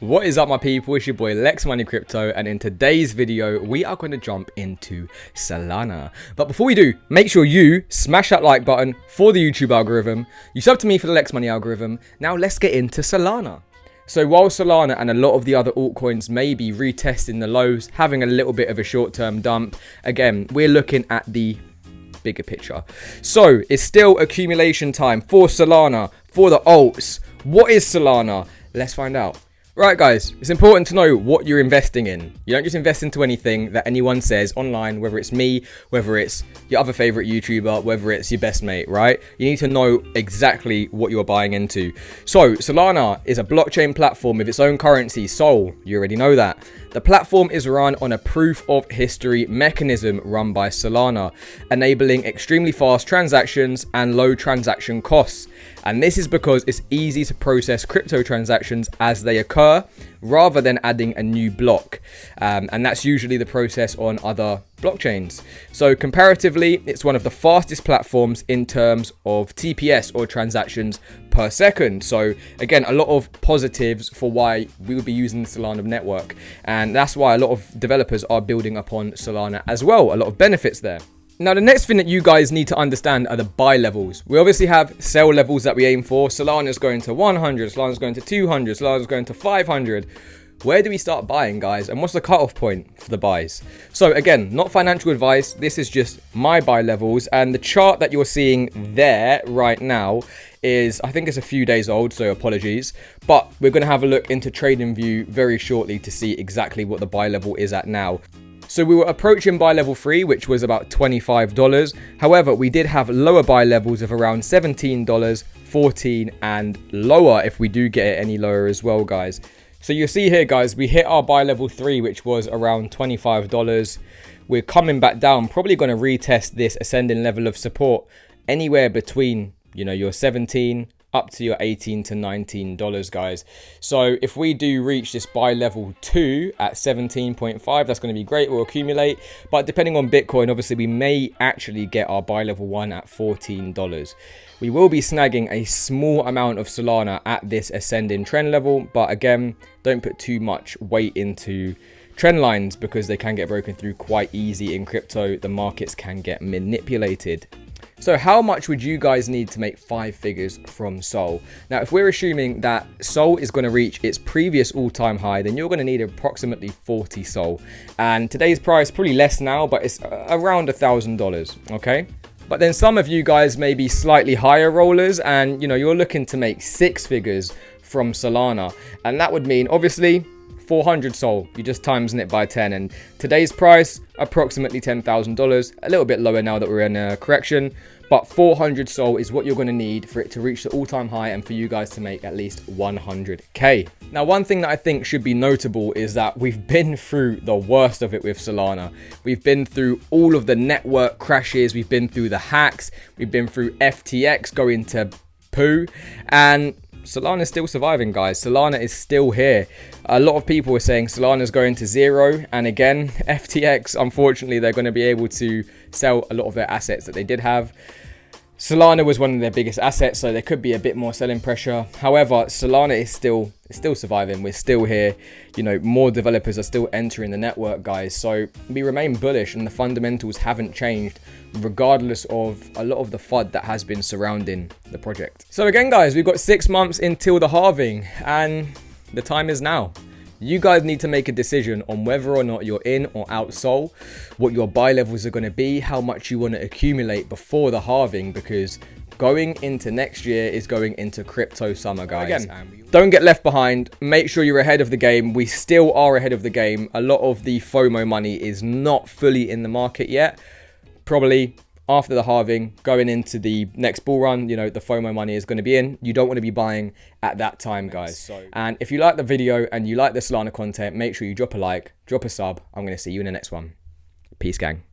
What is up, my people? It's your boy Lex Money Crypto, and in today's video we are going to jump into Solana. But before we do, make sure you smash that like button for the YouTube algorithm. You sub to me for the Lex Money algorithm. Now let's get into Solana. So while Solana and a lot of the other altcoins may be retesting the lows, having a little bit of a short-term dump, again, we're looking at the bigger picture. So it's still accumulation time for Solana, for the alts. What is Solana? Let's find out. Right, guys, it's important to know what you're investing in. You don't just invest into anything that anyone says online, whether it's me, whether it's your other favorite YouTuber, whether it's your best mate, right? You need to know exactly what you're buying into. So Solana is a blockchain platform with its own currency, Sol. You already know that. The platform is run on a proof of history mechanism run by Solana, enabling extremely fast transactions and low transaction costs. And this is because it's easy to process crypto transactions as they occur, rather than adding a new block. And that's usually the process on other blockchains. So comparatively, it's one of the fastest platforms in terms of TPS, or transactions per second. So again, a lot of positives for why we would be using the Solana network. And that's why a lot of developers are building upon Solana as well. A lot of benefits there. Now, the next thing that you guys need to understand are the buy levels. We obviously have sell levels that we aim for. Solana's going to 100, Solana's going to 200, Solana's going to 500. Where do we start buying, guys? And what's the cutoff point for the buys? So again, not financial advice. This is just my buy levels. And the chart that you're seeing there right now is, I think it's a few days old, so apologies. But we're going to have a look into TradingView very shortly to see exactly what the buy level is at now. So we were approaching buy level 3, which was about $25. However, we did have lower buy levels of around $17, $14, and lower if we do get it any lower as well, guys. So you'll see here, guys, we hit our buy level 3, which was around $25. We're coming back down, probably going to retest this ascending level of support anywhere between, you know, your 17 up to your $18 to $19, guys. So if we do reach this buy level 2 at 17.5, that's going to be great. We'll accumulate. But depending on Bitcoin, obviously, we may actually get our buy level 1 at $14. We will be snagging a small amount of Solana at this ascending trend level. But again, don't put too much weight into trend lines because they can get broken through quite easy in crypto. The markets can get manipulated. So how much would you guys need to make 5 figures from Sol? Now, if we're assuming that Sol is going to reach its previous all-time high, then you're going to need approximately 40 Sol. And today's price, probably less now, but it's around $1,000, okay? But then some of you guys may be slightly higher rollers and, you know, you're looking to make 6 figures from Solana. And that would mean, obviously, 400 Sol, you just times it by 10, and today's price approximately $10,000, a little bit lower now that we're in a correction, but 400 Sol is what you're going to need for it to reach the all-time high and for you guys to make at least 100k. Now, one thing that I think should be notable is that we've been through the worst of it with Solana. We've been through all of the network crashes, we've been through the hacks, we've been through FTX going to poo, and Solana is still surviving, guys. Solana is still here. A lot of people are saying Solana is going to zero. And again, FTX, unfortunately, they're going to be able to sell a lot of their assets that they did have. Solana was one of their biggest assets, so there could be a bit more selling pressure. However, Solana is still surviving. We're still here. You know, more developers are still entering the network, guys. So we remain bullish, and the fundamentals haven't changed, regardless of a lot of the FUD that has been surrounding the project. So again, guys, we've got 6 months until the halving, and the time is now. You guys need to make a decision on whether or not you're in or out Sol, what your buy levels are going to be, how much you want to accumulate before the halving, because going into next year is going into crypto summer, guys. Again, don't get left behind. Make sure you're ahead of the game. We still are ahead of the game. A lot of the FOMO money is not fully in the market yet. Probably after the halving, going into the next bull run, you know, the FOMO money is going to be in. You don't want to be buying at that time, guys. And if you like the video and you like the Solana content, make sure you drop a like, drop a sub. I'm going to see you in the next one. Peace, gang.